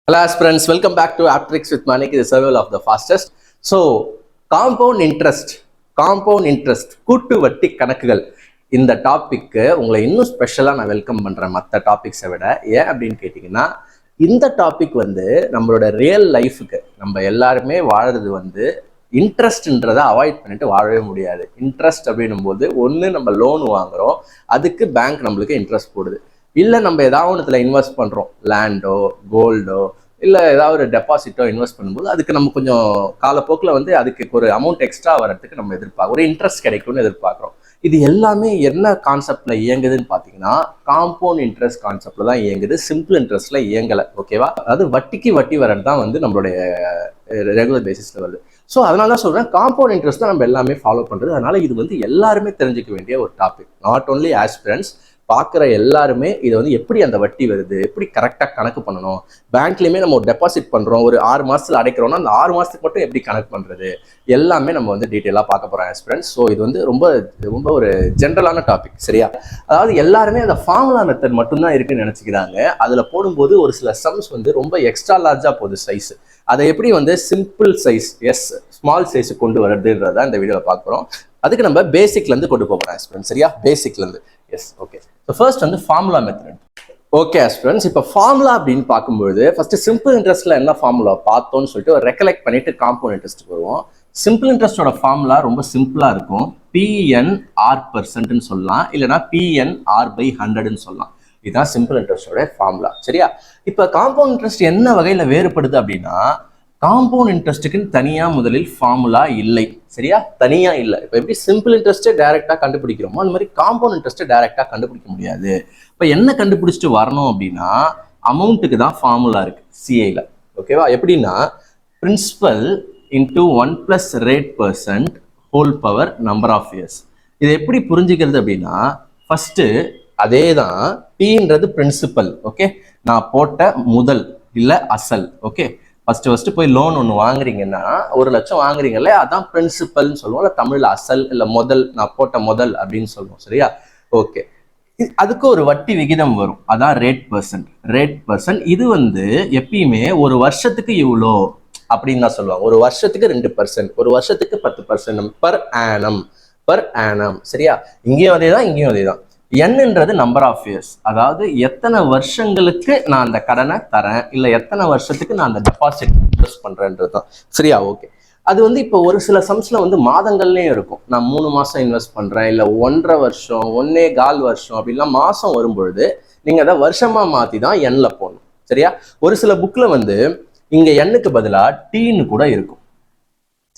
Hello aspirants, welcome back to Aptrix with Manik, the survival of the fastest. So, compound interest, கூட்டு வட்டி கணக்குகள் இந்த டாபிக்கு உங்களை இன்னும் ஸ்பெஷலாக நான் வெல்கம் பண்ணுறேன் மற்ற டாபிக்ஸை விட. ஏன் அப்படின்னு கேட்டிங்கன்னா, இந்த டாபிக் நம்மளோட ரியல் லைஃபுக்கு நம்ம எல்லாருமே வாழறது இன்ட்ரெஸ்ட்ன்றதை அவாய்ட் பண்ணிட்டு வாழவே முடியாது. இன்ட்ரெஸ்ட் அப்படின்னும் போது ஒன்று நம்ம லோன் வாங்குறோம், அதுக்கு பேங்க் நம்மளுக்கு இன்ட்ரெஸ்ட் போடுது. இல்லை நம்ம ஏதாவது ஒன்றுத்துல இன்வெஸ்ட் பண்ணுறோம், லேண்டோ கோல்டோ இல்லை ஏதாவது ஒரு டெபாசிட்டோ இன்வெஸ்ட் பண்ணும்போது அதுக்கு நம்ம கொஞ்சம் காலப்போக்கில் அதுக்கு ஒரு அமௌண்ட் எக்ஸ்ட்ரா வரதுக்கு நம்ம எதிர்பார்க்குறோம், ஒரு இன்ட்ரெஸ்ட் கிடைக்கும்னு எதிர்பார்க்குறோம். இது எல்லாமே என்ன கான்செப்ட்ல இயங்குதுன்னு பார்த்தீங்கன்னா, காம்பவுண்ட் இன்ட்ரெஸ்ட் கான்செப்ட்ல தான் இயங்குது, சிம்பிள் இன்ட்ரெஸ்ட்ல இயங்கலை. ஓகேவா? அதாவது வட்டிக்கு வட்டி வரது தான் நம்மளுடைய ரெகுலர் பேசிஸ்ல வருது. ஸோ அதனால தான் சொல்றேன், காம்பவுண்ட் இன்ட்ரெஸ்ட் தான் நம்ம எல்லாமே ஃபாலோ பண்றது. அதனால இது எல்லாருமே தெரிஞ்சுக்க வேண்டிய ஒரு டாபிக். நாட் ஓன்லி ஆஸ்பிரண்ட்ஸ், பார்க்குற எல்லாருமே இது எப்படி அந்த வட்டி வருது, எப்படி கரெக்டாக கணக்கு பண்ணணும், பேங்க்லேயுமே நம்ம ஒரு டெபாசிட் பண்ணுறோம், ஒரு 6 மாதத்தில் அடைக்கிறோம்னா அந்த 6 மாதத்துக்கு மட்டும் எப்படி கணக்கு பண்ணுறது, எல்லாமே நம்ம டீட்டெயிலாக பார்க்க போகிறோம் ஆஸ்பிரண்ட்ஸ். ஸோ இது ரொம்ப ரொம்ப ஒரு ஜென்ரலான டாபிக், சரியா? அதாவது எல்லாருமே அந்த ஃபார்முலா மெத்தட் மட்டும்தான் இருக்குன்னு நினச்சிக்கிறாங்க. அதில் போடும்போது ஒரு சில சம்ஸ் ரொம்ப எக்ஸ்ட்ரா லார்ஜாக போகுது சைஸ். அதை எப்படி சிம்பிள் சைஸ், ஸ்மால் சைஸு கொண்டு வரதுன்றத இந்த வீடியோவில் பார்க்குறோம். அதுக்கு நம்ம பேசிக்லேருந்து கொண்டு போகிறோம் ஆஸ்பிரண்ட்ஸ், சரியா? பேசிக்லேருந்து. Yes, okay. So first formula method. Okay aspirants, இப்போ ஃபார்முலா அப்படின்னு பார்க்கும்போது ஃபர்ஸ்ட் சிம்பிள் இன்ட்ரெஸ்ட்ல என்ன ஃபார்முலா பார்த்தோம்னு சொல்லிட்டு ஒரு ரெக்கலெக்ட் பண்ணிட்டு காம்பவுண்ட் இன்ட்ரெஸ்ட் வருவோம். சிம்பிள் இன்ட்ரெஸ்டோட ஃபார்முலா ரொம்ப சிம்பிளா இருக்கும். PNR% சொல்லலாம், இல்லைன்னா PNR/100 சொல்லலாம். இதுதான் சிம்பிள் இன்ட்ரெஸ்டோட ஃபார்முலா, சரியா? இப்போ காம்பவுண்ட் இன்ட்ரெஸ்ட் என்ன வகையில வேறுபடுது அப்படின்னா, காம்பவுண்ட் இன்ட்ரெஸ்ட்டுக்குன்னு தனியா முதலில் ஃபார்முலா இல்லை, சரியா? தனியா இல்லை. இப்போ எப்படி சிம்பிள் இன்ட்ரெஸ்ட்டை டைரக்டா கண்டுபிடிக்கிறோமோ அந்த மாதிரி காம்பவுண்ட் இன்ட்ரெஸ்ட்டை டைரக்டா கண்டுபிடிக்க முடியாது. இப்போ என்ன கண்டுபிடிச்சிட்டு வரணும் அப்படின்னா, அமௌண்ட்டுக்கு தான் ஃபார்முலா இருக்கு சிஐல. ஓகேவா? எப்படின்னா, principal into 1 + rate % whole power number of years. இது எப்படி புரிஞ்சுக்கிறது அப்படின்னா, ஃபர்ஸ்ட் அதே தான், Pன்றது பிரின்சிபல். ஓகே, நான் போட்ட முதல் இல்லை அசல். ஓகே, ஃபர்ஸ்ட் போய் லோன் ஒன்று வாங்குறீங்கன்னா, 1 லட்சம் வாங்குறீங்கல்ல, அதான் பிரின்சிபல்னு சொல்லுவோம், இல்லை தமிழ்ல அசல், இல்லை முதல், நான் போட்ட முதல் அப்படின்னு சொல்லுவோம், சரியா? ஓகே, அதுக்கு ஒரு வட்டி விகிதம் வரும், அதான் ரேட் பர்சன்ட். இது எப்பயுமே ஒரு வருஷத்துக்கு இவ்வளோ அப்படின்னு தான் சொல்லுவாங்க. ஒரு வருஷத்துக்கு 2%, ஒரு வருஷத்துக்கு 10% பர் ஆனம், சரியா? இங்கேயும் அதே தான், இங்கேயும் அதே தான். என்னன்றது நம்பர் ஆஃப் இயர்ஸ், அதாவது எத்தனை வருஷங்களுக்கு நான் அந்த கடனை தரேன், இல்லை எத்தனை வருஷத்துக்கு நான் அந்த டெபாசிட் இன்வெஸ்ட் பண்றேன்றது தான், சரியா? ஓகே, அது இப்போ ஒரு சில சம்ஸ்ல மாதங்கள்லயும் இருக்கும். நான் 3 மாசம் இன்வெஸ்ட் பண்றேன், இல்லை 1.5 வருஷம், 1.25 வருஷம் அப்படின்லாம் மாசம் வரும்பொழுது நீங்க அதை வருஷமா மாத்தி தான் எண்ணில் போடணும், சரியா? ஒரு சில புக்ல இங்க எண்ணுக்கு பதிலா டீன்னு கூட இருக்கும்,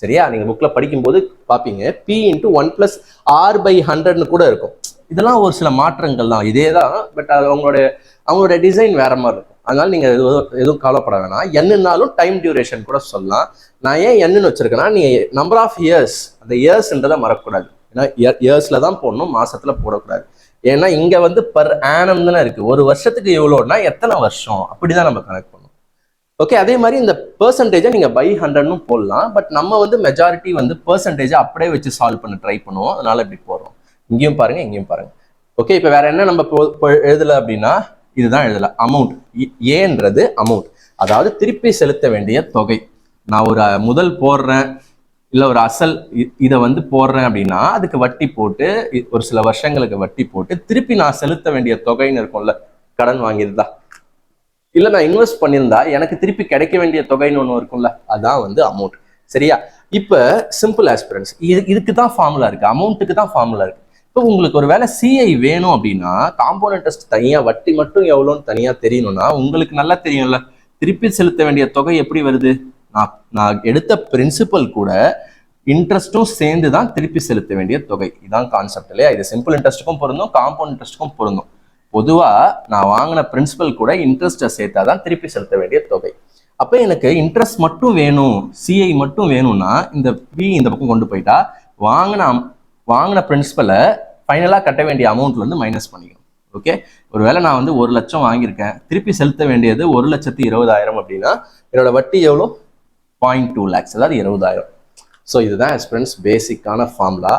சரியா? நீங்க புக்ல படிக்கும்போது பாப்பீங்க, P × 1 + R/100 கூட இருக்கும். இதெல்லாம் ஒரு சில மாற்றங்கள் தான், இதே தான், பட் அது அவங்களோட டிசைன் வேற மாதிரி இருக்கும். அதனால நீங்க எதுவும் கவலைப்பட வேணாம். என்னன்னாலும் டைம் டியூரேஷன் கூட சொல்லலாம். நான் ஏன் என்னன்னு வச்சிருக்கேன்னா, நீங்க நம்பர் ஆஃப் இயர்ஸ், அந்த இயர்ஸ்ன்றதை மறக்கக்கூடாது. ஏன்னா இயர்ஸ்ல தான் போடணும், மாசத்துல போடக்கூடாது. ஏன்னா இங்க பர் ஆனம் தானே இருக்கு. ஒரு வருஷத்துக்கு எவ்வளோன்னா எத்தனை வருஷம், அப்படிதான் நம்ம கனெக்ட் பண்ணணும். ஓகே, அதே மாதிரி இந்த பெர்சன்டேஜை நீங்க /100 போடலாம். பட் நம்ம மெஜாரிட்டி பெர்சன்டேஜை அப்படியே வச்சு சால்வ் பண்ண ட்ரை பண்ணுவோம். அதனால இப்படி போடுறோம். இங்கேயும் பாருங்க, இங்கேயும் பாருங்க. ஓகே, இப்போ வேற என்ன நம்ம எழுதல அப்படின்னா, இதுதான் எழுதல. அமௌண்ட், ஏன்றது அமௌண்ட், அதாவது திருப்பி செலுத்த வேண்டிய தொகை. நான் ஒரு முதல் போடுறேன், இல்லை ஒரு அசல் இதை போடுறேன் அப்படின்னா, அதுக்கு வட்டி போட்டு, ஒரு சில வருஷங்களுக்கு வட்டி போட்டு திருப்பி நான் செலுத்த வேண்டிய தொகைன்னு இருக்கும்ல, கடன் வாங்கியிருந்தா, இல்லை நான் இன்வெஸ்ட் பண்ணியிருந்தா எனக்கு திருப்பி கிடைக்க வேண்டிய தொகைன்னு ஒன்று இருக்கும்ல, அதான் அமௌண்ட், சரியா? இப்போ சிம்பிள் ஆஸ்பிரன்ஸ், இதுக்கு தான் ஃபார்முலா இருக்கு, அமௌண்ட்டுக்கு தான் ஃபார்முலா இருக்கு. இப்போ உங்களுக்கு ஒரு வேலை சிஐ வேணும் அப்படின்னா, காம்பவுண்ட் இன்ட்ரெஸ்ட் தனியா, வட்டி மட்டும் எவ்வளோன்னு தனியா தெரியணும்னா, உங்களுக்கு நல்லா தெரியும்ல, திருப்பி செலுத்த வேண்டிய தொகை எப்படி வருது. நான் எடுத்த பிரின்சிபல் கூட இன்ட்ரெஸ்ட்டும் சேர்ந்து தான் திருப்பி செலுத்த வேண்டிய தொகை. இதான் கான்செப்ட், இல்லையா? இது சிம்பிள் இன்ட்ரெஸ்ட்டுக்கும் பொருந்தும், காம்பவுண்ட் இன்ட்ரெஸ்ட்டுக்கும் பொருந்தும். பொதுவா நான் வாங்கின பிரின்சிபல் கூட இன்ட்ரெஸ்ட்டை சேர்த்தாதான் திருப்பி செலுத்த வேண்டிய தொகை. அப்ப எனக்கு இன்ட்ரெஸ்ட் மட்டும் வேணும், சிஐ மட்டும் வேணும்னா, இந்த பி இந்த பக்கம் கொண்டு போயிட்டா வாங்கின பிரின்சிபலை ஃபைனலா கட்ட வேண்டிய அமௌண்ட்ல மைனஸ் பண்ணிக்கணும். ஓகே, ஒருவேளை நான் 1 லட்சம் வாங்கியிருக்கேன், திருப்பி செலுத்த வேண்டியது 1,20,000 அப்படின்னா, என்னோட வட்டி எவ்வளோ? 0.2 lakhs, அதாவது 20,000. ஸோ இதுதான் ஆஸ்பிரண்ட்ஸ் பேசிக்கான ஃபார்முலா.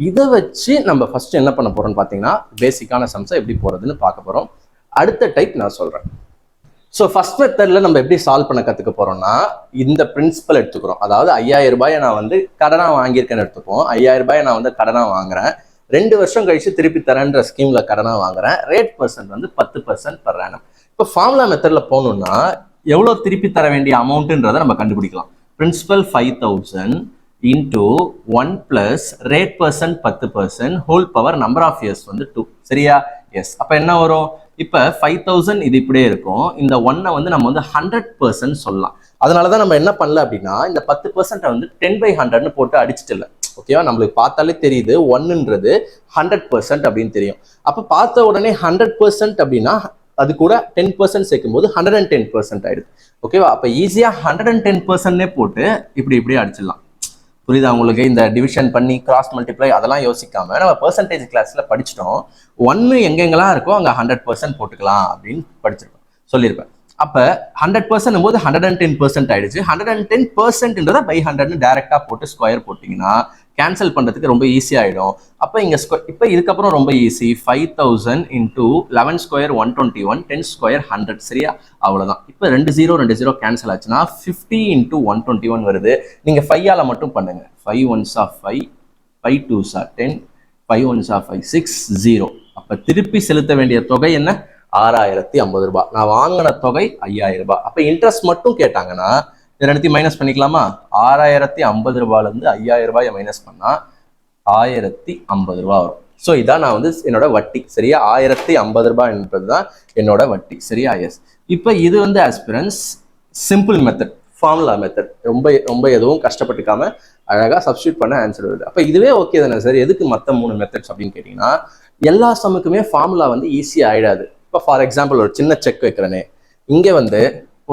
இதை வச்சு நம்ம ஃபர்ஸ்ட் என்ன பண்ண போறோம்னு பார்த்தீங்கன்னா, பேசிக்கான சம்ஸை எப்படி போறதுன்னு பார்க்க போறோம். அடுத்த டைப் நான் சொல்றேன். ஸோ ஃபர்ஸ்ட் மெத்தட்ல நம்ம எப்படி சால்வ் பண்ண கற்றுக்க போறோம்னா இந்த பிரின்சிபல் எடுத்துக்கிறோம். அதாவது 5000 ரூபாயை நான் வந்து கடனா வாங்கியிருக்கேன்னு எடுத்துப்போம். 5000 ரூபாயை நான் வந்து கடனா வாங்குறேன், 2 வருஷம் கழிச்சு திருப்பி தரேன்ற ஸ்கீம்ல கடனா வாங்குறேன், ரேட் பர்சன்ட் வந்து 10% per annum. இப்போ ஃபார்முலா மெத்தட்ல போகணும்னா எவ்வளோ திருப்பி தர வேண்டிய அமௌண்ட்ன்றதை நம்ம கண்டுபிடிக்கலாம். Principal 5000 into 1 plus rate percent 10% whole power number of years வந்து 2. சரியா? எஸ். அப்போ என்ன வரும்? இப்போ 5000 இது இப்படியே இருக்கும். இந்த 1 வந்து நம்ம வந்து 100% சொல்லலாம். அதனால தான் நம்ம என்ன பண்ணல அப்படின்னா இந்த 10% வந்து 10/100ன்னு போட்டு அடிச்சுட்டு இல்லை. ஓகேவா? நம்மளுக்கு பார்த்தாலே தெரியுது 1ன்றது 100% அப்படின்னு தெரியும். அப்போ பார்த்த உடனே 100% அப்படின்னா அது கூட 10% சேர்க்கும் போது 110% ஆயிடுது. ஓகேவா? அப்போ ஈஸியாக 110%னே போட்டு இப்படியே அடிச்சிடலாம். புரியுதா உங்களுக்கு? இந்த டிவிஷன் பண்ணி கிராஸ் மல்டிப்ளை அதெல்லாம் யோசிக்காம நம்ம பெர்சன்டேஜ் கிளாஸ்ல படிச்சிட்டோம். 1 எங்கெங்கெல்லாம் இருக்கோ அங்கே 100% போட்டுக்கலாம் அப்படின்னு படிச்சிருக்கோம், சொல்லியிருப்பேன். அப்போ 100% போது 110% ஆயிடுச்சு. 110%ன்றதை by 100ன்னு டைரக்டா போட்டு ஸ்கொயர் போட்டிங்கன்னா கேன்சல் பண்ணுறதுக்கு ரொம்ப ஈஸியாகிடும். அப்போ இங்கே இப்போ இதுக்கப்புறம் ரொம்ப ஈஸி. 5000 into 11 square 121, 10 square 100. சரியா? அவ்வளோதான். இப்போ 2 0 கேன்சல் ஆச்சுன்னா 50 இன்டூ 121 வருது. நீங்கள் 5ஆல் மட்டும் பண்ணுங்க. 5 1s are 5, 5 2s are 10, 5 1s are 5, 6 0. அப்போ திருப்பி செலுத்த வேண்டிய தொகை என்ன? 6050 ரூபாய். நான் வாங்கின தொகை 5000 ரூபாய். அப்போ இன்ட்ரெஸ்ட் மட்டும் கேட்டாங்கன்னா இது ரெண்டுத்தையும் மைனஸ் பண்ணிக்கலாமா? 6050 ரூபாயிலிருந்து 5000 ரூபாயை மைனஸ் பண்ணா 1050 ரூபாய் வரும். ஸோ இதான் நான் வந்து என்னோட வட்டி. சரியா? 1050 ரூபாய் என்பது தான் என்னோட வட்டி. சரியா? எஸ். இப்போ இது வந்து aspirants simple method, formula method. ரொம்ப எதுவும் கஷ்டப்பட்டுக்காம அழகாக சப்ஸ்டியூட் பண்ண ஆன்சர் வருது. அப்போ இதுவே ஓகே தானே சார், எதுக்கு மற்ற 3 மெத்தட்ஸ் அப்படின்னு கேட்டிங்கன்னா எல்லா சம்முக்குமே ஃபார்முலா வந்து ஈஸியாக ஆகிடாது. இப்போ ஃபார் எக்ஸாம்பிள் ஒரு சின்ன செக் வைக்கிறேனே, இங்கே வந்து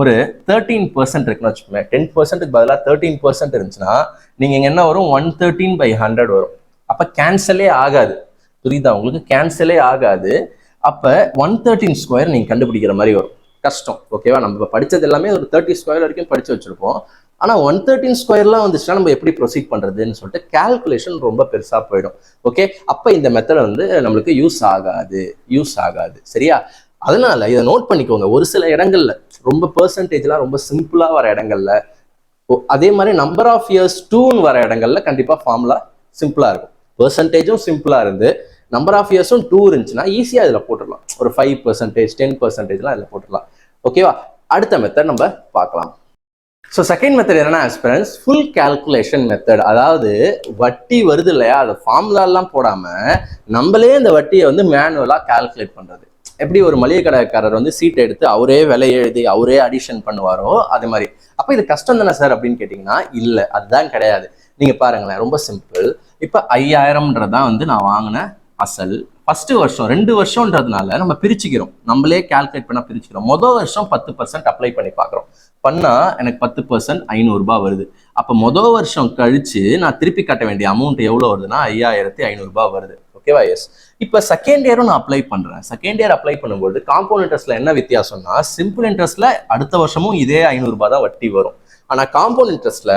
ஒரு 13% இருக்குன்னு வச்சுக்கோங்க. 10%க்கு பதிலாக 13% இருந்துச்சுன்னா நீங்கள் இங்கே என்ன வரும்? 113/100 வரும். அப்போ கேன்சலே ஆகாது. புரியுதா உங்களுக்கு? கேன்சலே ஆகாது. அப்போ 113 ஸ்கொயர் நீங்கள் கண்டுபிடிக்கிற மாதிரி வரும். கஷ்டம். ஓகேவா? நம்ம படித்தது எல்லாமே ஒரு 30 ஸ்கொயர் வரைக்கும் படித்து வச்சுருப்போம். ஆனால் 113 ஸ்கொயர்லாம் வந்துச்சுன்னா நம்ம எப்படி ப்ரொசீட் பண்ணுறதுன்னு சொல்லிட்டு கால்குலேஷன் ரொம்ப பெருசாக போயிடும். ஓகே? அப்போ இந்த மெத்தட் வந்து நம்மளுக்கு யூஸ் ஆகாது. சரியா? அதனால இதை நோட் பண்ணிக்கோங்க. ஒரு சில இடங்கள்ல ரொம்ப பெர்சன்டேஜ்லாம் ரொம்ப சிம்பிளா வர இடங்கள்ல, அதே மாதிரி நம்பர் ஆஃப் இயர்ஸ் 2ன்னு வர இடங்கள்ல கண்டிப்பா ஃபார்முலா சிம்பிளா இருக்கும். பெர்சன்டேஜும் சிம்பிளா இருந்து நம்பர் ஆஃப் இயர்ஸும் 2 இருந்துச்சுன்னா ஈஸியா இதுல போட்டுடலாம். ஒரு 5%, 10%லாம் இதுல போட்டுடலாம். ஓகேவா? அடுத்த மெத்தட் நம்ம பார்க்கலாம். ஸோ செகண்ட் மெத்தட் என்னன்னா ஆஸ்பிரன்ஸ் ஃபுல் கால்குலேஷன் மெத்தட். அதாவது வட்டி வருது இல்லையா, அதை ஃபார்முலாலாம் போடாம நம்மளே இந்த வட்டியை வந்து மேனுவலா கால்குலேட் பண்றது. எப்படி ஒரு மளிகை கடைக்காரர் வந்து சீட் எடுத்து அவரே விலை எழுதி அவரே அடிஷன் பண்ணுவாரோ அது மாதிரி. அப்போ இது கஷ்டம் தானே சார் அப்படின்னு கேட்டிங்கன்னா இல்லை, அதுதான் கிடையாது. நீங்கள் பாருங்களேன், ரொம்ப சிம்பிள். இப்போ 5000ன்றதான் வந்து நான் வாங்கின அசல். ஃபர்ஸ்ட் வருஷம் 2 வருஷம்ன்றதுனால நம்ம பிரிச்சுக்கிறோம், நம்மளே கால்குலேட் பண்ண பிரிச்சுக்கிறோம். மொதல் வருஷம் 10% அப்ளை பண்ணி பார்க்குறோம். பண்ணா எனக்கு 10% 500 ரூபாய் வருது. அப்போ மொதல் வருஷம் கழிச்சு நான் திருப்பி கட்ட வேண்டிய அமௌண்ட் எவ்வளோ வருதுன்னா 5500 ரூபாய் வருது. ஓகேவா? எஸ். இப்போ செகண்ட் இயரும் நான் அப்ளை பண்றேன். செகண்ட் இயர் அப்ளை பண்ணும்போது காம்பவுண்ட் இன்ட்ரெஸ்ட்ல என்ன வித்தியாசம்னா, சிம்பிள் இன்ட்ரெஸ்ட்ல அடுத்த வருஷமும் இதே 500 ரூபாய் தான் வட்டி வரும். ஆனா காம்பவுண்ட் இன்ட்ரெஸ்ட்ல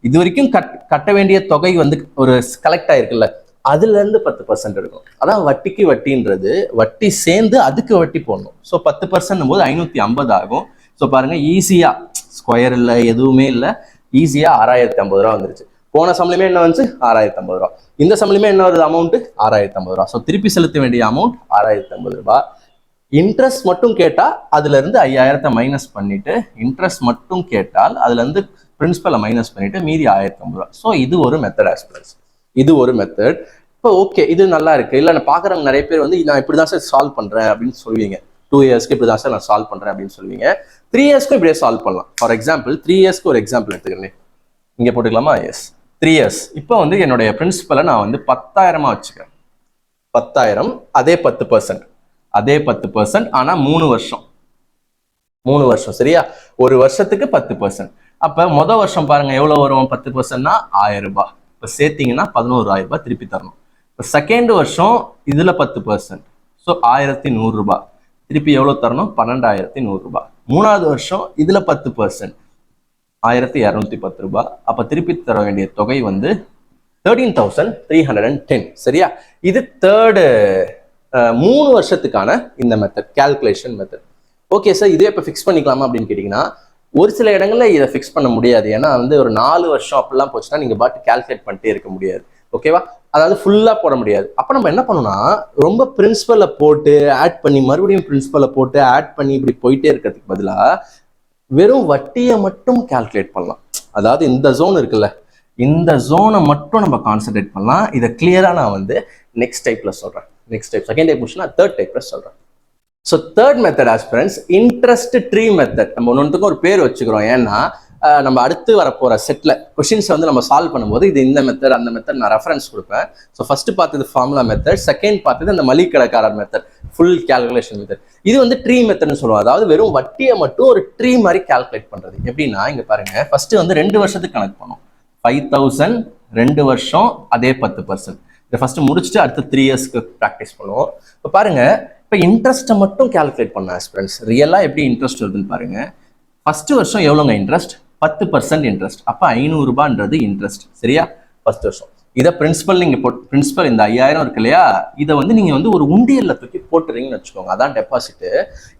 இது வரைக்கும் கட்ட வேண்டிய தொகை வந்து ஒரு கலெக்ட் ஆயிருக்குல்ல, அதுல இருந்து 10% இருக்கும். அதான் வட்டிக்கு வட்டின்றது, வட்டி சேர்ந்து அதுக்கு வட்டி போடணும். ஸோ 10% போது 550 ஆகும். ஸோ பாருங்க, ஈஸியா ஸ்கொயர் இல்லை, எதுவுமே இல்லை, ஈஸியா 6050 ரூபா வந்துருச்சு. போன சம்பளமே என்ன வந்துச்சு? 6050 ரூபா. இந்த சம்பளமே என்ன வருது? அமௌண்ட் 6050 ரூபா. ஸோ திருப்பி செலுத்த வேண்டிய அமௌண்ட் 6050 ரூபாய். இன்ட்ரெஸ்ட் மட்டும் கேட்டா அதுல இருந்து 5000 மைனஸ் பண்ணிட்டு, இன்ட்ரெஸ்ட் மட்டும் கேட்டால் அதுல இருந்து பிரின்சிபலை மைனஸ் பண்ணிட்டு மீதி 1050 ரூபா. ஸோ இது ஒரு மெத்தட் ஆஸ்பிரன்ஸ். இது ஒரு மெத்தட். இப்போ ஓகே, இது நல்லா இருக்கு. இல்லை நான் பார்க்குறவங்க நிறைய பேர் வந்து நான் இப்படி தான் சார் சால்வ் பண்றேன் அப்படின்னு சொல்லுவீங்க. 2 இயர்ஸ்க்கு இப்படி தான் சார் நான் சால்வ் பண்றேன் அப்படின்னு சொல்லுவீங்க. 3 இயர்ஸ்க்கும் இப்படியே சால்வ் பண்ணலாம். ஃபார் எக்ஸாம்பிள் 3 இயர்ஸ்க்கு ஒரு எக்ஸாம்பிள் எடுத்துக்கிறேன். இங்கே போட்டுக்கலாமா? எஸ். 3 இயர்ஸ். இப்போ வந்து என்னுடைய பிரின்சிபலை நான் வந்து 10,000 வச்சுக்கிறேன். 10,000 அதே 10%, ஆனா 3 வருஷம். 3 வருஷம். சரியா? ஒரு வருஷத்துக்கு 10%. அப்ப மொதல் வருஷம் பாருங்க எவ்வளவு வரும்? 10%னா 1000 ரூபாய். இப்ப சேர்த்தீங்கன்னா 11,000 ரூபாய் திருப்பி தரணும். இப்ப செகண்ட் வருஷம் இதுல 10%, ஸோ 1100 ரூபாய் திருப்பி எவ்வளவு தரணும்? 12,100 ரூபாய். மூணாவது வருஷம் இதுல 10%, 1210 ரூபாய். அப்ப திருப்பி தர வேண்டிய தொகை வந்து 13,310. சரியா? இது தேர்டு 3 வருஷத்துக்கான இந்த method, calculation method. Okay sir, இதே இப்போ ஃபிக்ஸ் பண்ணிக்கலாமா அப்படின்னு கேட்டிங்கன்னா, ஒரு சில இடங்கள்ல இதை ஃபிக்ஸ் பண்ண முடியாது. ஏன்னா வந்து ஒரு 4 வருஷம் அப்படிலாம் போச்சுன்னா நீங்க பாட்டு கால்குலேட் பண்ணிட்டே இருக்க முடியாது. ஓகேவா? அதாவது ஃபுல்லா போட முடியாது. அப்ப நம்ம என்ன பண்ணணும்னா, ரொம்ப பிரின்சிபலை போட்டு ஆட் பண்ணி மறுபடியும் பிரின்சிபலை போட்டு ஆட் பண்ணி இப்படி போயிட்டே இருக்கிறதுக்கு பதிலா வெறும் வட்டியை மட்டும் கால்குலேட் பண்ணலாம். அதாவது இந்த ஜோன் இருக்குல்ல, இந்த ஜோனை மட்டும் நம்ம கான்சென்ட்ரேட் பண்ணலாம். இதை கிளியரா நான் வந்து நெக்ஸ்ட் டைப்ல சொல்றேன். நெக்ஸ்ட் டைப் செகண்ட் டைப் முடிச்சுன்னா தேர்ட் டைப்ல சொல்றேன். So third method aspirants interest tree method. நம்ம ஒன்றுத்துக்கும் ஒரு பேர் வச்சுக்கிறோம். ஏன்னா நம்ம அடுத்து வரப்போற செட்ல கொஸ்டின்ஸ் வந்து நம்ம சால்வ் பண்ணும்போது இது இந்த மெத்தட் அந்த மெத்தட் நான் ரெஃபரன்ஸ் கொடுப்பேன். ஸோ ஃபர்ஸ்ட் பார்த்தது ஃபார்முலா மெத்தட், செகண்ட் பார்த்தது அந்த மளிகை கடைக்காரர் மெத்தட், ஃபுல் கேல்குலேஷன் மெத்தட். இது வந்து ட்ரீ மெத்தட்னு சொல்லுவோம். அதாவது வெறும் வட்டியை மட்டும் ஒரு ட்ரீ மாதிரி கால்குலேட் பண்றது. எப்படின்னா இங்க பாருங்க, ஃபர்ஸ்ட் வந்து 2 வருஷத்துக்கு கணக்கு பண்ணும். 5000 2 வருஷம் அதே 10%. இதை ஃபர்ஸ்ட் முடிச்சுட்டு அடுத்த 3 இயர்ஸ்க்கு ப்ராக்டிஸ் பண்ணுவோம். இப்போ பாருங்க, இப்போ இன்ட்ரெஸ்ட்டை மட்டும் கால்குலேட் பண்ண ஆஸ்பிரன்ஸ் ரியலாக எப்படி இன்ட்ரெஸ்ட் வருதுன்னு பாருங்க. ஃபர்ஸ்ட் வருஷம் எவ்வளோங்க இன்ட்ரெஸ்ட்? 10% இன்ட்ரெஸ்ட். அப்போ 500 ரூபான்றது இன்ட்ரெஸ்ட். சரியா? ஃபர்ஸ்ட் வருஷம் இதை பிரின்சிபல் நீங்க பிரின்சிபல் இந்த 5000 இருக்கு இல்லையா, இதை வந்து நீங்க வந்து ஒரு உண்டியல்ல தூக்கி போட்டுறீங்கன்னு வச்சுக்கோங்க. அதான் டெபாசிட்.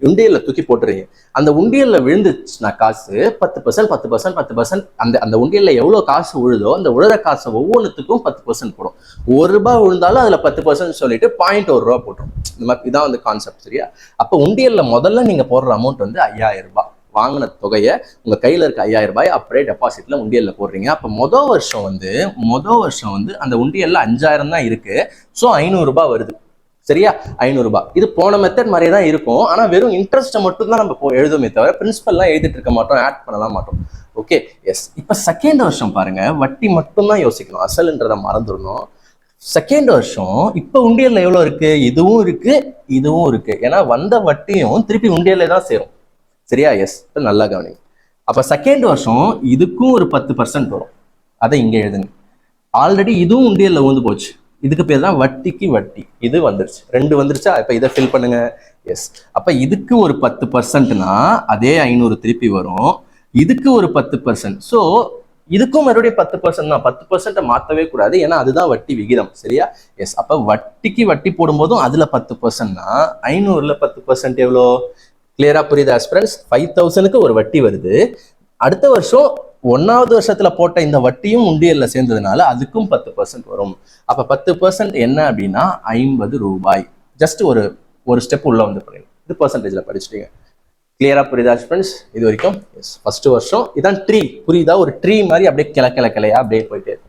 உண்டியல்ல தூக்கி போட்டுறீங்க. அந்த உண்டியல்ல விழுந்துச்சுன்னா காசு 10% 10% 10% அந்த உண்டியல்ல எவ்வளவு காசு விழுதோ அந்த விழுற காசை ஒவ்வொன்றுத்துக்கும் 10% போடும். ₹1 விழுந்தாலும் அதுல 10% சொல்லிட்டு ₹0.1 போட்டுரும். இந்த மாதிரி இதான் வந்து கான்செப்ட். சரியா? அப்ப உண்டியல்ல முதல்ல நீங்க போடுற அமௌண்ட் வந்து 5000 ரூபாய். வாங்கின தொகையை உங்க கையில இருக்க 5000 ரூபாய் அப்படியே டெபாசிட்ல உண்டியல்ல போடுறீங்க. அப்ப மொதல் வருஷம் வந்து அந்த உண்டியல்ல 5000 தான் இருக்கு. ஸோ 500 ரூபாய் வருது. சரியா? 500 ரூபாய். இது போன மெத்தட் மாதிரியே தான் இருக்கும். ஆனா வெறும் இன்ட்ரெஸ்ட்டை மட்டும் தான் நம்ம எழுதுமே தவிர பிரின்சிபல்லாம் எழுதிட்டு இருக்க மாட்டோம், ஆட் பண்ணலாம் மாட்டோம். Okay, S. இப்ப செகண்ட் வருஷம் பாருங்க, வட்டி மட்டும் தான் யோசிக்கணும், அசல்ன்றதை மறந்துடணும். செகண்ட் வருஷம் இப்ப உண்டியல்ல எவ்வளவு இருக்கு? இதுவும் இருக்கு, இதுவும் இருக்கு. ஏன்னா வந்த வட்டியும் திருப்பி உண்டியல்ல தான் சேரும். சரியா? எஸ். நல்லா கவனிங்க. அப்ப செகண்ட் வருஷம் இதுக்கும் ஒரு 10% வரும். அதை இங்க எழுதுங்க. ஆல்ரெடி இதுவும் உண்டியல்ல ஊந்து போச்சு. இதுக்கு பேர் தான் வட்டிக்கு வட்டி. இது வந்துருச்சு, 2 வந்துருச்சா? இப்ப இதை ஃபில் பண்ணுங்க. எஸ். அப்ப இதுக்கு ஒரு 10%னா அதே 500 திருப்பி வரும். இதுக்கு ஒரு 10%. ஸோ இதுக்கும் மறுபடியும் 10% தான். 10% மாற்றவே கூடாது, ஏன்னா அதுதான் வட்டி விகிதம். சரியா? எஸ். அப்ப வட்டிக்கு வட்டி போடும்போதும் அதுல 10%னா 500ல 10% எவ்வளோ? கிளியரா புரியுது ஆஸ்பிரன்ஸ்? 5000க்கு ஒரு வட்டி வருது. அடுத்த வருஷம் 1வது வருஷத்துல போட்ட இந்த வட்டியும் உண்டியல்ல சேர்ந்ததுனால அதுக்கும் 10% வரும். அப்ப 10% என்ன அப்படின்னா 50 ரூபாய். ஜஸ்ட் ஒரு ஸ்டெப் உள்ள வந்து பாருங்க. இது பெர்சன்டேஜ்ல படிச்சுட்டீங்க. கிளியரா புரியுதா ஆஸ்பிரன்ஸ் இது வரைக்கும்? எஸ். ஃபர்ஸ்ட் வருஷம் இதான் ட்ரீ. புரியுதா? ஒரு ட்ரீ மாதிரி அப்படியே கிளையா அப்படியே போயிட்டே இருக்கும்.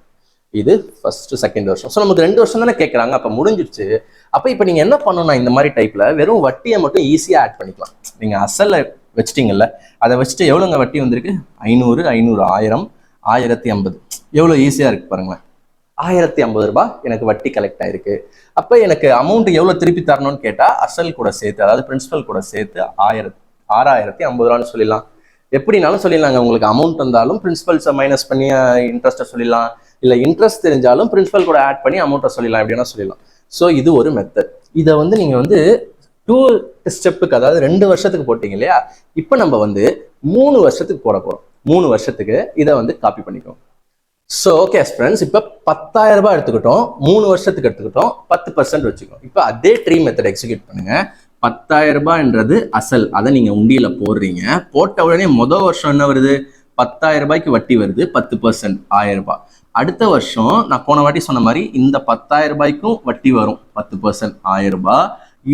இது ஃபர்ஸ்ட் செகண்ட் வருஷம். ஸோ நமக்கு 2 வருஷம் தானே கேட்குறாங்க. அப்போ முடிஞ்சிருச்சு. அப்போ இப்போ நீங்கள் என்ன பண்ணணும்னா இந்த மாதிரி டைப்ல வெறும் வட்டியை மட்டும் ஈஸியாக ஆட் பண்ணிக்கலாம். நீங்கள் அசல்ல வச்சிட்டீங்கல்ல, அதை வச்சுட்டு எவ்வளோங்க வட்டி வந்திருக்கு? 500 500 1000 1050. எவ்வளோ ஈஸியாக இருக்கு பாருங்களேன். 1050 ரூபாய் எனக்கு வட்டி கலெக்ட் ஆயிருக்கு. அப்போ எனக்கு அமௌண்ட் எவ்வளோ திருப்பி தரணும்னு கேட்டால் அசல் கூட சேர்த்து, அதாவது பிரின்சிபல் கூட சேர்த்து 6050 ரூபான்னு சொல்லிடலாம். எப்படினாலும் சொல்லிடலாங்க. உங்களுக்கு அமௌண்ட் வந்தாலும் பிரின்சிபல்ஸை மைனஸ் பண்ணி இன்ட்ரெஸ்ட்டை சொல்லிடலாம். இல்லை இன்ட்ரெஸ்ட் தெரிஞ்சாலும் பிரின்சிபல் கூட ஆட் பண்ணி அமௌண்ட்டை சொல்லிடலாம். எப்படின்னா சொல்லிடலாம். ஸோ இது ஒரு மெத்தட். இதை வந்து நீங்கள் வந்து 2 ஸ்டெப்புக்கு, அதாவது 2 வருஷத்துக்கு போட்டீங்க இல்லையா, இப்போ நம்ம வந்து 3 வருஷத்துக்கு போட போகிறோம். 3 வருஷத்துக்கு இதை வந்து காப்பி பண்ணிக்கோம். ஸோ ஓகே ஃப்ரெண்ட்ஸ், இப்போ 10000 ரூபாய் எடுத்துக்கிட்டோம், 3 வருஷத்துக்கு எடுத்துக்கிட்டோம், 10% வச்சுக்கோம். இப்போ அதே ட்ரீ மெத்தட் எக்ஸிக்யூட் பண்ணுங்க. 10000 ரூபாய்ன்றது அசல், அதை நீங்க உண்டியில போடுறீங்க. போட்ட உடனே முதல் வருஷம் என்ன வருது? 10000 ரூபாய்க்கு வட்டி வருது, 10% 1000 ரூபாய். அடுத்த வருஷம் நான் போன வாட்டி சொன்ன மாதிரி இந்த 10000 ரூபாய்க்கும் வட்டி வரும், 10% 1000 ரூபாய்.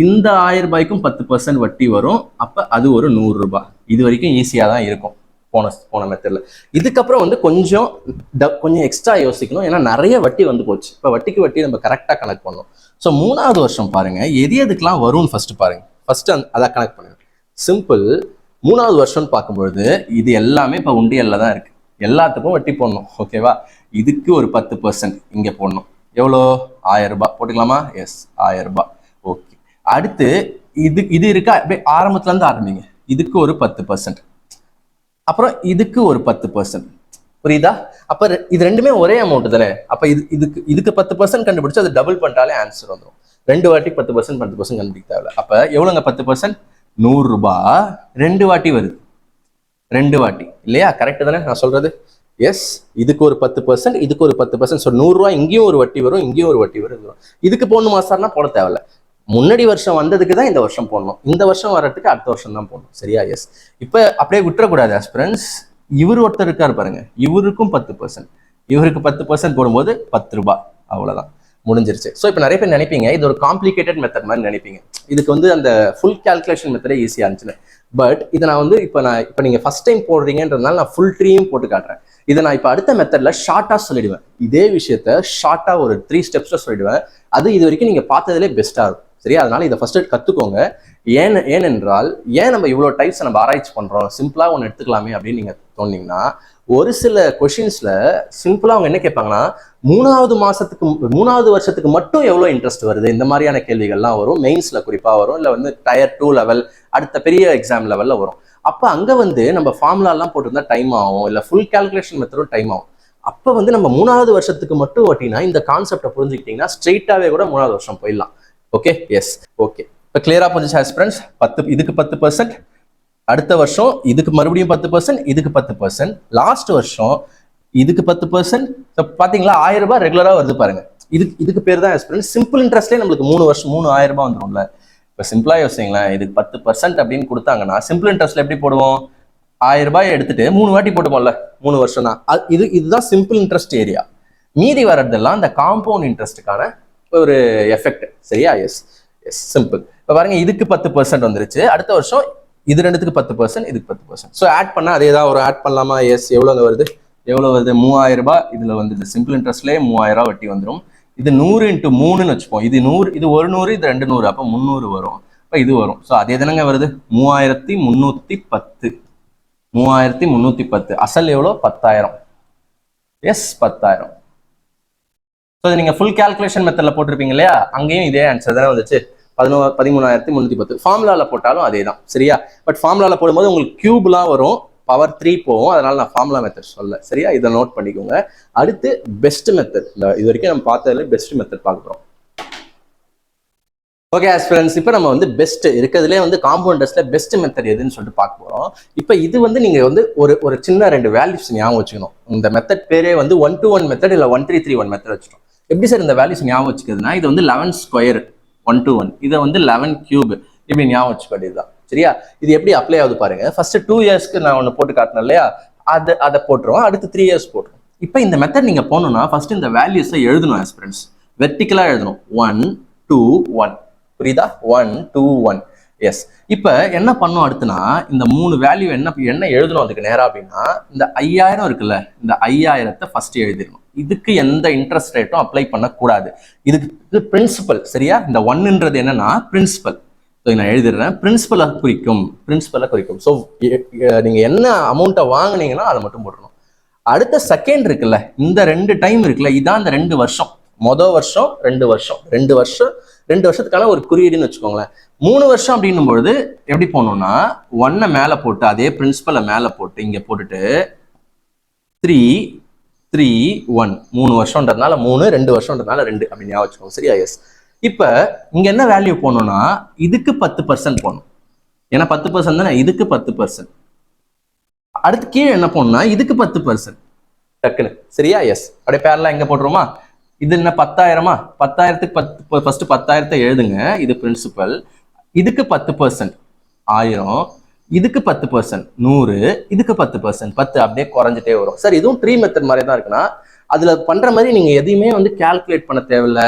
இந்த 1000 ரூபாய்க்கும் 10% வட்டி வரும். அப்ப அது ஒரு 100 ரூபாய். இது வரைக்கும் ஈஸியா தான் இருக்கும் போன மெத்தட்ல. இதுக்கப்புறம் வந்து கொஞ்சம் எக்ஸ்ட்ரா யோசிக்கணும், ஏன்னா நிறைய வட்டி வந்து போச்சு. இப்போ வட்டிக்கு வட்டி நம்ம கரெக்டா கனெக்ட் பண்ணணும். ஸோ 3வது வருஷம் பாருங்க, எதுக்கெல்லாம் வரும்னு ஃபர்ஸ்ட் பாருங்க. ஃபர்ஸ்ட் அதை கனெக்ட் பண்ணுங்க. சிம்பிள். 3வது வருஷம்னு பார்க்கும்பொழுது இது எல்லாமே இப்போ உண்டியல்ல தான் இருக்கு. எல்லாத்துக்கும் வட்டி போடணும். ஓகேவா? இதுக்கு ஒரு 10% இங்க போடணும். எவ்வளோ? 1000 ரூபாய் போட்டுக்கலாமா? எஸ், 1000 ரூபாய். ஓகே. அடுத்து இது இருக்கா? அப்படியே ஆரம்பத்துல இருந்து ஆரம்பிங்க. இதுக்கு ஒரு 10%, அப்புறம் இதுக்கு ஒரு 10%. புரியுதா? அப்ப இது ரெண்டுமே ஒரே அமௌண்ட் தானே. அப்ப இதுக்கு 10% கண்டுபிடிச்சு அது டபுள் பண்ணிட்டாலே ஆன்சர் வந்துடும். 2 வாட்டி 10% 10% கண்டுபிடிக்க தேவை. அப்ப எவ்வளவுங்க 10%? 100 ரூபாய். 2 வாட்டி வருது, 2 வாட்டி இல்லையா? கரெக்ட் தானே நான் சொல்றது? எஸ். இதுக்கு ஒரு 10%, இதுக்கு ஒரு 10%. ஸோ 100 ரூபாய் இங்கேயும் ஒரு வட்டி வரும், இங்கேயும் ஒரு வட்டி வரும். இதுக்கு போடணுமா சார்னா போட தேவையில்ல. முன்னாடி வருஷம் வந்ததுக்கு தான் இந்த வருஷம் போடணும், இந்த வருஷம் வர்றதுக்கு அடுத்த வருஷம் தான் போடணும். சரியா? எஸ். இப்போ அப்படியே விட்டுறக்கூடாது ஆஸ்பிரன்ஸ். இவர் ஒருத்தர் இருக்காரு பாருங்க, இவருக்கும் 10%, இவருக்கு 10% போடும்போது 10 ரூபாய், அவ்வளோதான், முடிஞ்சிருச்சு. ஸோ இப்போ நிறைய பேர் நினைப்பீங்க இது ஒரு காம்ப்ளிகேட்டட் மெத்தட் மாதிரி நினைப்பீங்க, இதுக்கு வந்து அந்த ஃபுல் கால்குலேஷன் மெத்தடே ஈஸியாக இருந்துச்சுன்னு. பட் இதை நான் வந்து இப்போ நீங்கள் ஃபர்ஸ்ட் டைம் போடுறீங்கன்றதுனால நான் ஃபுல் ட்ரீயும் போட்டு காட்டுறேன். இதை நான் இப்போ அடுத்த மெத்தட்ல ஷார்ட்டாக சொல்லிடுவேன். இதே விஷயத்த ஷார்ட்டாக ஒரு 3 ஸ்டெப்ஸில் சொல்லிடுவேன். அது இது வரைக்கும் நீங்கள் பார்த்ததுலேயே பெஸ்ட்டாக இருக்கும். சரியா? அதனால இதை ஃபர்ஸ்ட் கற்றுக்கோங்க. ஏனென்றால் ஏன் நம்ம இவ்வளோ டைப்ஸ் நம்ம ஆராய்ச்சி பண்ணுறோம், சிம்பிளாக ஒன்று எடுத்துக்கலாமே அப்படின்னு நீங்கள் தோணிங்கன்னா, ஒரு சில கொஷின்ஸ்ல சிம்பிளா அவங்க என்ன கேட்பாங்கன்னா, 3வது வருஷத்துக்கு மட்டும் எவ்வளவு இன்ட்ரெஸ்ட் வருது, இந்த மாதிரியான கேள்விகள்லாம் வரும். மெயின்ஸ்ல குறிப்பா வரும், இல்ல வந்து Tier 2 லெவல் அடுத்த பெரிய எக்ஸாம் லெவல்ல வரும். அப்ப அங்க வந்து நம்ம ஃபார்முலா எல்லாம் போட்டிருந்தா டைம் ஆகும், இல்ல ஃபுல் கால்குலேஷன் மெத்தடும் டைம் ஆகும். அப்ப வந்து நம்ம 3வது வருஷத்துக்கு மட்டும் ஓட்டினா இந்த கான்செப்டை புரிஞ்சுக்கிட்டீங்கன்னா ஸ்ட்ரெயிட்டாவே கூட 3வது வருஷம் போயிடலாம். ஓகே? எஸ். ஓகே, இப்போ கிளியரா புரிஞ்சுச்சா ஃப்ரெண்ட்ஸ்? 10 இதுக்கு 10%, அடுத்த வருஷம் இதுக்கு மறுபடியும் 10%, இதுக்கு 10%, லாஸ்ட் வருஷம் இதுக்கு 10%. பாத்தீங்களா 1000 ரூபாய் ரெகுலரா வருது பாருங்க. இதுக்கு பேர் தான் எக்ஸ்பீரியன்ஸ். சிம்பிள் இன்ட்ரெஸ்ட்லேயே நம்மளுக்கு 3 வருஷம் 3000 ரூபாய் வந்துடும்ல. இப்போ சிம்பிளா யோசிங்களேன், இதுக்கு 10% அப்படின்னு கொடுத்தாங்கன்னா சிம்பிள் இன்ட்ரெஸ்ட்ல எப்படி போடுவோம்? 1000 ரூபாய் எடுத்துட்டு 3 வாட்டி போட்டுப்போம்ல, 3 வருஷம் தான். இதுதான் சிம்பிள் இன்ட்ரெஸ்ட் ஏரியா. மீதி வர்றதெல்லாம் இந்த காம்பவுண்ட் இன்ட்ரெஸ்ட்டுக்கான ஒரு எஃபெக்ட். சரியா? எஸ். Yes, simple. இப்போ பாருங்க, இதுக்கு 10% வந்துருச்சு. அடுத்த வருஷம் இது ரெண்டுத்துக்கு 10%, இதுக்கு 10%. ஸோ ஆட் பண்ணா அதே தான் ஒரு ஆட் பண்ணலாமா? எஸ். எவ்வளோ வருது? 3000 ரூபாய். இதுல வந்து சிம்பிள் இன்ட்ரெஸ்ட்லேயே 3000 ரூபாய் வட்டி வந்துடும். இது 100 × 3ன்னு வச்சுப்போம். இது 100, இது 100, இது 200, அப்போ 300 வரும். இப்போ இது வரும். ஸோ அதே தானங்க வருது, 3310. 3310. அசல் எவ்வளோ? 10000. எஸ், 10000. ஸோ நீங்க ஃபுல் கால்குலேஷன் மெத்தட்ல போட்டிருப்பீங்க இல்லையா, அங்கேயும் இதே ஆன்சர் தானே வந்துச்சு, 13,310. ஃபார்முலால போட்டாலும் அதே தான். சரியா? பட் ஃபார்முலால போடும்போது உங்களுக்கு கியூப்லாம் வரும், பவர் 3 போகும். அதனால நான் ஃபார்முலா மெத்தட் சொல்ல. சரியா? இதை நோட் பண்ணிக்கோங்க. அடுத்து பெஸ்ட் மெத்தட். இது வரைக்கும் நம்ம பார்த்ததுல பெஸ்ட் மெத்தட் பார்க்குறோம். ஓகே ஃப்ரெண்ட்ஸ், இப்போ நம்ம வந்து பெஸ்ட் இருக்கிறதுலே வந்து காம்பவுண்டர்ஸ்ல பெஸ்ட் மெத்தட் எதுன்னு சொல்லிட்டு பார்க்க போறோம். இப்போ இது வந்து நீங்க வந்து ஒரு சின்ன 2 வேல்யூஸ் ஞாபகம் வச்சுக்கணும். இந்த மெத்தட் பேரே வந்து 1-to-1 மெத்தட் இல்ல 1331 மெத்தட் வச்சுக்கணும். எப்படி சார் இந்த வேல்யூஸ் ஞாபகம் வச்சுக்கிறதுனா, இது வந்து 11 ஸ்கொயர் 1-to-1, இதை வந்து 11 கியூப், இப்படி ஞாபகம் வச்சுக்க வேண்டியதுதான். சரியா? இது எப்படி அப்ளை ஆகுது பாருங்க. ஃபர்ஸ்ட் 2 இயர்ஸ்க்கு நான் ஒன்று போட்டு காட்டினேன் இல்லையா, அதை போட்டுருவோம். அடுத்து 3 இயர்ஸ் போட்டுரும். இப்போ இந்த மெத்தட் நீங்க போகணும்னா ஃபர்ஸ்ட் இந்த வேல்யூஸை எழுதணும் ஆஸ்பிரண்ட்ஸ். வெர்டிகலா எழுதணும். 1, 2, 1. புரியுதா? 1, 2, 1. எஸ். இப்போ என்ன பண்ணும் அடுத்துனா, இந்த 3 வேல்யூ என்ன எழுதணும் அதுக்கு நேரா அப்படின்னா, இந்த 5000 இருக்குல்ல, இந்த 5000த்தை ஃபர்ஸ்ட் எழுதிடணும். இதுக்கு எந்த இன்ட்ரெஸ்ட் ரேட்டும் அப்ளை பண்ணக்கூடாது. இதுக்கு பிரின்சிபல். சரியா? இந்த 1ன்றது என்னன்னா பிரின்சிபல். நான் எழுதிடுறேன். பிரின்சிபலை குறிக்கும். ஸோ நீங்க என்ன அமௌண்ட்டை வாங்கினீங்கன்னா அதை மட்டும் போடணும். அடுத்த செகண்ட் இருக்குல்ல, இந்த 2 டைம் இருக்குல்ல, இதான் இந்த 2 வருஷம். மொதல் வருஷம் 2 வருஷத்துக்கான ஒரு குறியீடுன்னு வச்சுக்கோங்களேன். 3 வருஷம் அப்படின்னும் பொழுது எப்படி போகணும்னா, 1 மேல போட்டு அதே பிரின்சிபலை மேல போட்டு இங்க போட்டுட்டு 3, 3, 1. 3 வருஷம்ன்றதுனால 3, 2 வருஷம்ன்றதுனால 2 அப்படின்னு ஞாபகம் வச்சுக்கோங்க. சரியா? எஸ். இப்ப இங்க என்ன வேல்யூ போடணும்னா, இதுக்கு 10% போடணும். ஏன்னா 10% தானே, இதுக்கு 10%. அடுத்து கீழே என்ன போடணும்னா, இதுக்கு 10% டக்குன்னு. சரியா? எஸ். அப்படியே பேரலா எங்க போட்டுருமா, இது என்ன 10000மா, 10000க்கு ஃபர்ஸ்ட் 10000த்தை எழுதுங்க, இது பிரின்சிபல். இதுக்கு 10% 1000, இதுக்கு 10% 100, இதுக்கு 10% 10, அப்படியே குறைஞ்சிட்டே வரும். சார் இதுவும் ட்ரீ மெத்தட் மாதிரி தான் இருக்குன்னா, அதுல பண்ற மாதிரி நீங்க எதையுமே வந்து கால்குலேட் பண்ண தேவையில்ல,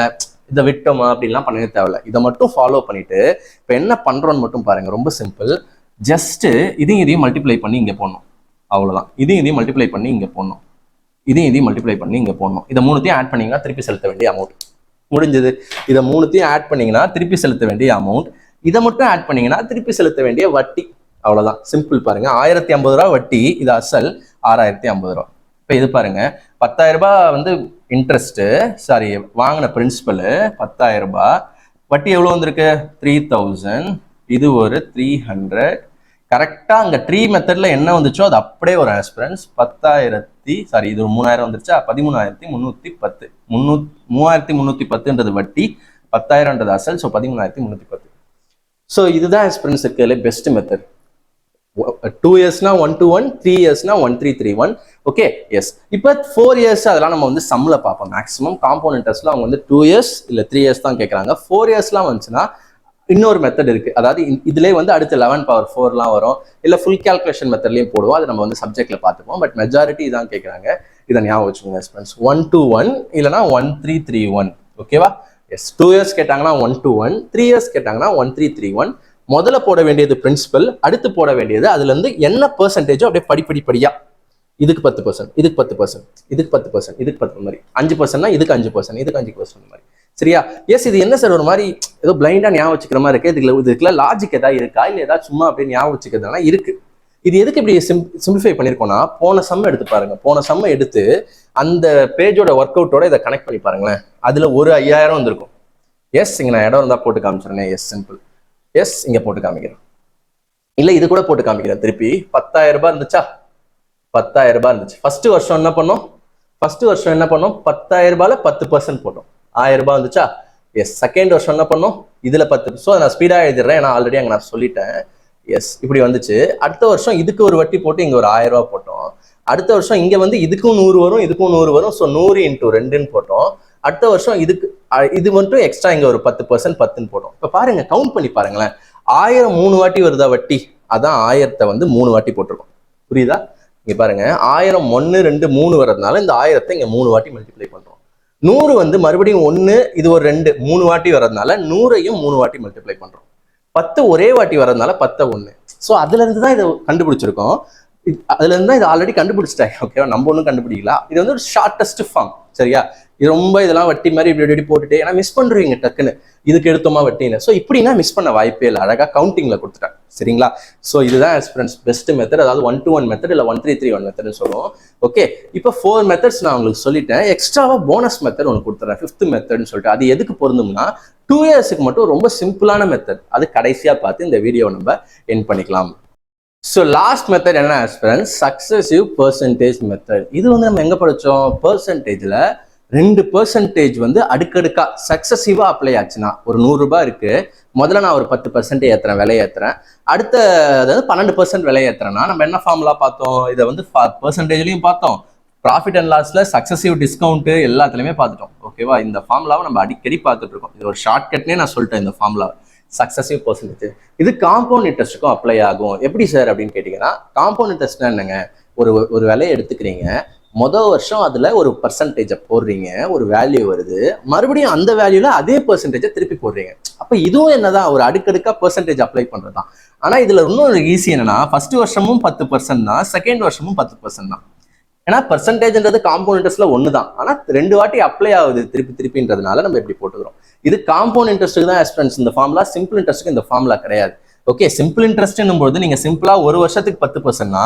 இதை விட்டோமா அப்படின்லாம் பண்ணவே தேவையில்ல. இதை மட்டும் ஃபாலோ பண்ணிட்டு இப்போ என்ன பண்றோன்னு மட்டும் பாருங்க. ரொம்ப சிம்பிள். ஜஸ்ட் இதையும் மல்டிப்ளை பண்ணி இங்க போடணும், அவ்வளவுதான். இதையும் மல்டிப்ளை பண்ணி இங்க போடணும், இதையும் மல்டிப்ளை பண்ணி இங்க போடணும். இதை 3த்தையும் ஆட் பண்ணீங்கன்னா திருப்பி செலுத்த வேண்டிய அமௌண்ட் முடிஞ்சது. இதை 3த்தையும் ஆட் பண்ணீங்கன்னா திருப்பி செலுத்த வேண்டிய அமௌண்ட், இதை மட்டும் ஆட் பண்ணீங்கன்னா திருப்பி செலுத்த வேண்டிய வட்டி, அவ்வளவுதான். சிம்பிள். பாருங்க, 1050 ரூபா வட்டி, இது அசல் 6050 ரூபா. இப்போ இது பாருங்க, 10000 ரூபாய் வந்து இன்ட்ரெஸ்ட், சாரி வாங்கின பிரின்சிபல் 10000 ரூபாய், வட்டி எவ்வளவு வந்திருக்கு 3000, இது ஒரு 300. கரெக்டா அங்க ட்ரீ மெத்தட்ல என்ன வந்துச்சோ அது அப்படியே ஒரு ஆஸ்பிரன்ஸ் 10,000, சாரி இது 3000 வந்துருச்சா, 13,310. 3310ன்றது வட்டி, 10000ன்றது அசல், ஸோ 13,310. ஸோ இதுதான் ஆஸ்பிரன்ஸ் இருக்கிறதுல பெஸ்ட் மெத்தட். 2 இயர்ஸ்னா 1-to-1, 3 இயர்ஸ்னா 1331. ஓகே? எஸ். இப்போ 4 இயர்ஸ் அதெல்லாம் நம்ம வந்து சம்ல பார்ப்போம். மேக்ஸிமம் காம்பவுண்ட் இன்ட்ரெஸ்ட்ல அவங்க வந்து 2 இயர்ஸ் இல்ல 3 இயர்ஸ் தான் கேட்கறாங்க. 4 இயர்ஸ்லாம் வந்துச்சுன்னா இன்னொரு மெத்தட் இருக்கு. அதாவது இதுலேயே வந்து அடுத்து 11^4 வரும், இல்லை ஃபுல் கேல்குலேஷன் மெத்தட்லையும் போடுவோம். அது நம்ம வந்து சப்ஜெக்ட்ல பார்த்துப்போம். பட் மெஜாரிட்டி இதான் கேட்குறாங்க. இதை ஞாபகம் வச்சுக்கோங்க ஃப்ரெண்ட்ஸ். 1 to 1 இல்லைனா 1331. ஓகேவா? எஸ். 2 years கேட்டாங்கன்னா 1 to 1, 3 years கேட்டாங்கன்னா 1331. முதல்ல போட வேண்டியது பிரின்சிபல், அடுத்து போட வேண்டியது அதுல இருந்து என்ன பெர்சன்டேஜோ அப்படியே படிப்படியா இதுக்கு 10%, இதுக்கு 10%, இதுக்கு 10%, இதுக்கு 10 மாதிரி 5%, இதுக்கு 5%, இதுக்கு 5% மாதிரி. சரியா? எஸ். இது என்ன சார் ஒரு மாதிரி ஏதோ பிளைண்டா ஞாபகம் வச்சுக்கிற மாதிரி இருக்கு. இதுக்குள்ள லாஜிக் ஏதாவது இருக்கா, இல்லை ஏதாவது சும்மா அப்படின்னு ஞாபகம் வச்சுக்கிறதுனா இருக்கு. இது எதுக்கு இப்படி சிம்பிளிஃபை பண்ணிருக்கோம்னா, போன சம் எடுத்து பாருங்க. போன சம் எடுத்து அந்த பேஜோட ஒர்க் அவுட்டோட இதை கனெக்ட் பண்ணி பாருங்களேன். அதுல ஒரு 5000 வந்திருக்கும். எஸ். இங்க நான் இடம் இருந்தா போட்டு காமிச்சிருங்க. S, simple. எஸ், இங்க போட்டு காமிக்கிறேன். இல்ல இது கூட போட்டு காமிக்கிறேன். திருப்பி 10,000 ரூபாய் இருந்துச்சா? 10,000 ரூபாய் இருந்துச்சு. ஃபர்ஸ்ட் வருஷம் என்ன பண்ணோம்? 10,000 ரூபாயில 10% போட்டோம். 1000 ரூபாய் வந்துச்சா? எஸ். செகண்ட் வருஷம் என்ன பண்ணோம்? இதுல 10. ஸோ நான் ஸ்பீடா எழுதிடுறேன், ஏன்னா ஆல்ரெடி அங்க நான் சொல்லிட்டேன். எஸ், இப்படி வந்துச்சு. அடுத்த வருஷம் இதுக்கு ஒரு வட்டி போட்டு இங்க ஒரு 1000 ரூபாய் போட்டோம். அடுத்த வருஷம் இங்க வந்து இதுக்கும் 100 வரும், இதுக்கும் 100 வரும். ஸோ 100 × 2ன்னு போட்டோம். அடுத்த வருஷம் இது மட்டும் எக்ஸ்ட்ரா இங்க ஒரு 10%, 10ன்னு போட்டோம். இப்ப பாருங்க, கவுண்ட் பண்ணி பாருங்களேன். 1000 3 வாட்டி வருதா வட்டி? அதான் 1000 வந்து 3 வாட்டி போட்டிருக்கோம். புரியுதா? இங்க பாருங்க, 1000 1 2 3 வர்றதுனால இந்த 1000 இங்க 3 வாட்டி மல்டிப்ளை பண்றோம். 100 வந்து மறுபடியும் 1, இது ஒரு 2, 3 வாட்டி வர்றதுனால 100ஐயும் 3 வாட்டி மல்டிப்ளை பண்றோம். 10 ஒரே வாட்டி வர்றதுனால 10 1. ஸோ அதுல இருந்து தான் இதை கண்டுபிடிச்சிருக்கோம். அதுல இருந்து தான் இதை ஆல்ரெடி கண்டுபிடிச்சிட்டாங்க. ஓகேவா? நம்ம ஒன்றும் கண்டுபிடிக்கலாம். இது வந்து ஒரு ஷார்டஸ்ட் ஃபார்ம். சரியா? இது ரொம்ப இதெல்லாம் வட்டி மாதிரி இப்படி போட்டுட்டு, ஏன்னா மிஸ் பண்றீங்க டக்குன்னு, இதுக்கு எடுத்தோமா வட்டின்னு. ஸோ இப்படின்னா மிஸ் பண்ண வாய்ப்பே இல்லை. அழகா கவுண்டிங்ல கொடுத்துட்டேன். சரிங்களா? ஸோ இதுதான் ஃப்ரெண்ட்ஸ் பெஸ்ட் மெத்தட். அதாவது 1 to 1 மெத்தட் இல்லை 1331 மெத்தட்னு சொல்லுவோம். ஓகே, இப்போ 4 மெத்தட்ஸ் நான் உங்களுக்கு சொல்லிட்டேன். எக்ஸ்ட்ராவா போனஸ் மெத்தட் ஒன்று கொடுத்துறேன், 5th மெத்தட்னு சொல்லிட்டு. அது எதுக்கு பொருந்தும்னா 2 yearsக்கு மட்டும் ரொம்ப சிம்பிளான மெத்தட். அது கடைசியா பார்த்து இந்த வீடியோவை நம்ம எண்ட் பண்ணிக்கலாம். ஸோ லாஸ்ட் மெத்தட் என்ன ஃப்ரெண்ட்ஸ்? Successive percentage method. இது வந்து நம்ம எங்க படிச்சோம்? பெர்சன்டேஜ்ல 2% வந்து அடுக்கடுக்கா சக்சஸிவா அப்ளை ஆச்சுன்னா, ஒரு 100 ரூபாய் இருக்கு, முதல்ல நான் ஒரு 10% ஏத்துறேன், விலை ஏத்துறேன். அடுத்த அதாவது 12% விலை ஏத்துறேன்னா நம்ம என்ன ஃபார்முலா பார்த்தோம்? இதை வந்து பெர்சன்டேஜ்லயும் பார்த்தோம், ப்ராஃபிட் அண்ட் லாஸ்ல சக்சஸிவ் டிஸ்கவுண்ட் எல்லாத்துலயுமே பார்த்துட்டோம். ஓகேவா? இந்த ஃபார்முலாவை நம்ம அடிக்கடி பார்த்துட்டு இருக்கோம். இது ஒரு ஷார்ட்கட்னே நான் சொல்லிட்டேன் இந்த ஃபார்முலா. சக்சஸிவ் பெர்சன்டேஜ் இது காம்பவுண்ட் இன்ட்ரெஸ்ட்டுக்கும் அப்ளை ஆகும். எப்படி சார் அப்படின்னு கேட்டீங்கன்னா, காம்பவுண்ட் இன்ட்ரெஸ்ட்னா என்னங்க? ஒரு விலையை எடுத்துக்கிறீங்க, மொதல் வருஷம் அதுல ஒரு பர்சன்டேஜை போடுறீங்க, ஒரு வேல்யூ வருது, மறுபடியும் அந்த வேல்யூல அதே பெர்சன்டேஜை திருப்பி போடுறீங்க. அப்ப இதுவும் என்னதான்? ஒரு அடுக்கடுக்கா பெர்சன்டேஜ் அப்ளை பண்றதுதான். ஆனா இதுல இன்னொரு ஈஸி என்னன்னா, ஃபர்ஸ்ட் வருஷமும் 10% தான், செகண்ட் வருஷமும் 10% தான். ஏன்னா பெர்சன்டேஜ்ன்றது காம்பவுண்ட் இன்ட்ரெஸ்ட்ல ஒன்று தான், ஆனால் 2 வாட்டி அப்ளை ஆகுது திருப்பின்றதுனால நம்ம இப்படி போட்டுக்கிறோம். இது காம்பவுண்ட் இன்ட்ரெஸ்ட்டுக்கு தான் ஃப்ரெண்ட்ஸ் இந்த ஃபார்முலா. சிம்பிள் இன்ட்ரெஸ்ட்டுக்கு இந்த ஃபார்முலா கிடையாது. ஓகே, சிம்பிள் இன்ட்ரெஸ்ட்னும் போது நீங்க சிம்பிளா ஒரு வருஷத்துக்கு 10%னா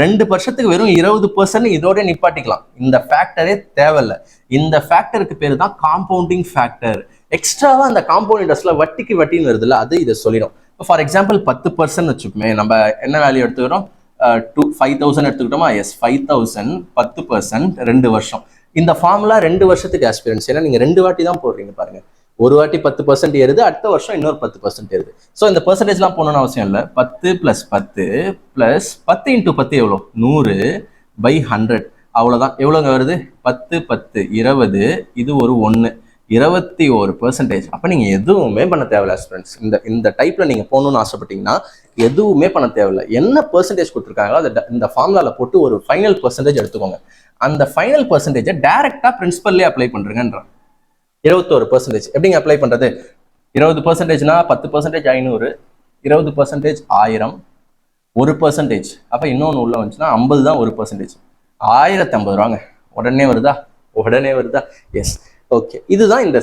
2 வருஷத்துக்கு வெறும் 20% இதோட நிப்பாட்டிக்கலாம். இந்த ஃபேக்டரே தேவையில்லை. இந்த ஃபேக்டருக்கு பேரு தான் காம்பவுண்டிங் ஃபேக்டர். எக்ஸ்ட்ராவா அந்த காம்பவுண்ட் இன்ட்ரெஸ்ட்ல வட்டிக்கு வட்டின்னு வருதுல்ல, அது இதை சொல்லிடும். ஃபார் எக்ஸாம்பிள் 10% வச்சுக்கோமே, நம்ம என்ன வேல்யூ எடுத்துக்கிறோம்? 5,000 எடுத்துக்கிட்டோமா? எஸ், 5,000 10% 2 வருஷம். இந்த ஃபார்முலா 2 வருஷத்துக்கு ஆஸ்பிரன்ஸ். ஏன்னா நீங்க 2 வாட்டி தான் போடுறீங்க பாருங்க. ஒரு வாட்டி 10% ஏறுது, அடுத்த வருஷம் இன்னொரு 10% ஏறுது. ஸோ இந்த பெர்சன்டேஜ்லாம் போகணும்னு அவசியம் இல்லை. 10 + 10 + 10 × 10 எவ்வளோ? 100/100. அவ்வளோதான். எவ்வளோங்க வருது? 10 10 20, இது ஒரு 1 21%. அப்போ நீங்கள் எதுவுமே பண்ண தேவையில்ல ஸ்டூடெண்ட்ஸ். இந்த டைப்ல நீங்கள் போகணும்னு ஆசைப்பட்டீங்கன்னா எதுவுமே பண்ண தேவையில்லை. என்ன பெர்சன்டேஜ் கொடுத்துருக்காங்களோ அதை இந்த ஃபார்முலால போட்டு ஒரு ஃபைனல் பெர்சன்டேஜ் எடுத்துக்கோங்க. அந்த ஃபைனல் பெர்சன்டேஜை டைரக்டா பிரின்சிபல்லே அப்ளை பண்றீங்கன்ற 21%. எப்படிங்க அப்ளை பண்றது? 20%னா 10% 500, 20% 1000, 1%. அப்ப இன்னொன்று உள்ள வந்துச்சுன்னா 50 தான் 1%. 1050 ரூபாங்க. உடனே வருதா? எஸ். ஓகே, இதுதான் இந்த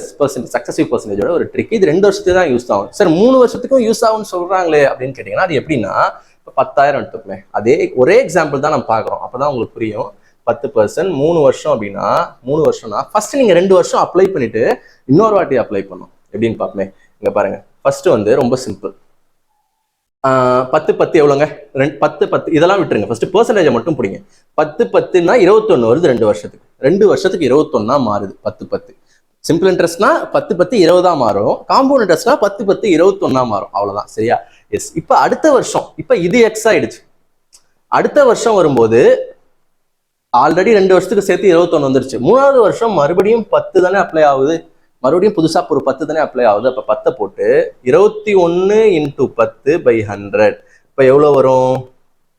சக்சஸிவ் பெர்சன்டேஜோட ஒரு ட்ரிக். இது 2 வருஷத்துக்கு தான் யூஸ் ஆகும். சார் 3 வருஷத்துக்கும் யூஸ் ஆகும்னு சொல்றாங்களே அப்படின்னு கேட்டீங்கன்னா, அது எப்படின்னா, இப்போ 10,000 எடுத்துக்கோமே, அதே ஒரே எக்ஸாம்பிள் தான் நம்ம பார்க்குறோம். அப்பதான் உங்களுக்கு புரியும். 10% 3 வருஷம் அப்படின்னா, 3 வருஷம்னா ஃபர்ஸ்ட் நீங்க 2 வருஷம் அப்ளை பண்ணிட்டு இன்னொரு வாட்டி அப்ளை பண்ணும். எப்படின்னு பார்ப்போமே. இங்க பாருங்க, ஃபர்ஸ்ட் வந்து ரொம்ப சிம்பிள். 10 10 எவ்வளோங்க? 10 10 இதெல்லாம் விட்டுருங்க. ஃபர்ஸ்ட் பெர்சன்டேஜை மட்டும் பிடிங்க. 10 10னா 21 வருது 2 வருஷத்துக்கு. 2 வருஷத்துக்கு 21 மாறுது 10 10. சிம்பிள் இன்ட்ரெஸ்ட்னா 10 10 20 மாறும். காம்பவுண்ட் இன்ட்ரெஸ்ட்னா 10 10 21 மாறும். அவ்வளவுதான். சரியா? எஸ். இப்ப அடுத்த வருஷம், இப்ப இது எக்ஸ் ஆயிடுச்சு. அடுத்த வருஷம் வரும்போது ஆல்ரெடி 2 வருஷத்துக்கு சேர்த்து 21 வந்துருச்சு. 3வது வருஷம் மறுபடியும் 10 தானே அப்ளை ஆகுது. மறுபடியும் புதுசாக ஒரு 10 தானே அப்ளை ஆகுது. அப்போ 10 போட்டு 21 × 10/100 இப்போ எவ்வளோ வரும்?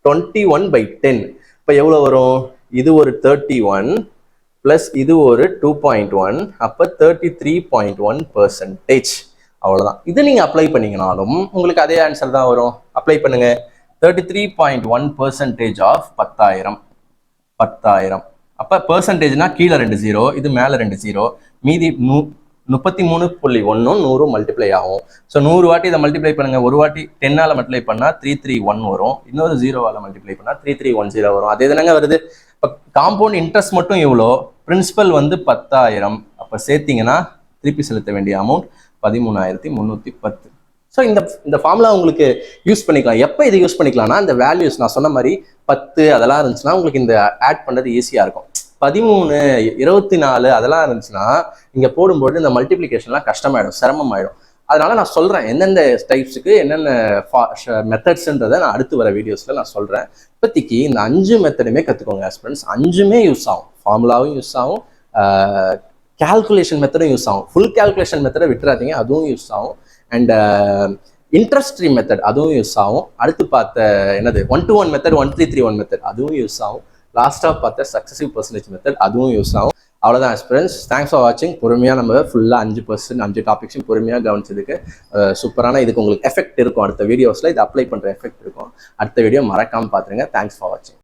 21/10. இப்போ எவ்வளோ வரும்? இது ஒரு 31 ப்ளஸ் இது ஒரு 2.1, அப்போ 33.1%. அவ்வளோதான். இது நீங்கள் அப்ளை பண்ணீங்கனாலும் உங்களுக்கு அதே ஆன்சர் தான் வரும். அப்ளை பண்ணுங்க. 33.1% ஆஃப் 10,000. 10,000 அப்போ பர்சன்டேஜ்னா கீழே 2 0, இது மேலே 2 0, மீதி 33.1 100 மல்டிப்ளை ஆகும். ஸோ 100 வாட்டி இதை மல்டிப்ளை பண்ணுங்க. ஒரு வாட்டி 10ஆல் மல்டிப்ளை பண்ணால் 331 வரும், இன்னொரு 0ஆல் மல்டிப்ளை பண்ணால் 3310 வரும். அதே தானங்க வருது. இப்போ காம்பவுண்ட் இன்ட்ரெஸ்ட் மட்டும் இவ்வளோ, பிரின்சிபல் வந்து 10,000. அப்போ சேர்த்தீங்கன்னா திருப்பி செலுத்த வேண்டிய அமௌண்ட் 13,310. ஸோ இந்த ஃபார்முலா உங்களுக்கு யூஸ் பண்ணிக்கலாம். எப்போ இதை யூஸ் பண்ணிக்கலாம்னா, இந்த வேல்யூஸ் நான் சொன்ன மாதிரி 10 அதெல்லாம் இருந்துச்சுன்னா உங்களுக்கு இந்த ஆட் பண்ணுறது ஈஸியாக இருக்கும். 13, 24 அதெல்லாம் இருந்துச்சுன்னா இங்கே போடும்போது இந்த மல்டிப்ளிகேஷன்லாம் கஷ்டமாயிடும், சிரமமாயிடும். அதனால நான் சொல்கிறேன் எந்தெந்த டைப்ஸுக்கு என்னென்ன மெத்தட்ஸ்ன்றதை நான் அடுத்து வர வீடியோஸில் நான் சொல்கிறேன். இப்போதைக்கு இந்த 5 மெத்தடுமே கற்றுக்கோங்க ஆஸ்பிரண்ட்ஸ். 5மே யூஸ் ஆகும். ஃபார்முலாவும் யூஸ் ஆகும், கால்குலேஷன் மெத்தடும் யூஸ் ஆகும். ஃபுல் கால்குலேஷன் மெத்தடை விட்டுறாதீங்க, அதுவும் யூஸ் ஆகும். அண்ட் இன்ட்ரெஸ்ட் ஃப்ரீ மெத்தட் அதுவும் யூஸ் ஆகும். அடுத்து பார்த்த என்னது 1-to-1 மெத்தட், 1331 மெத்தட் அதுவும் யூஸ் ஆகும். லாஸ்ட்டாக பார்த்த சக்ஸசிவ் பர்சன்டேஜ் மெத்தட் அதுவும் யூஸ் ஆகும். அவ்வளோதான் ஆஸ்பிரண்ட்ஸ். தேங்க்ஸ் ஃபார் வாட்சிங். பொறுமையாக நம்ம ஃபுல்லாக 5 டாபிக்ஸும் பொறுமையாக கவனிச்சதுக்கு சூப்பரான இதுக்கு உங்களுக்கு எஃபெக்ட் இருக்கும். அடுத்த வீடியோஸில் இது அப்ளை பண்ணுற எஃபெக்ட் இருக்கும். அடுத்த வீடியோ மறக்காமல் பார்த்துருங்க. தேங்க்ஸ் ஃபார் வாட்சிங்.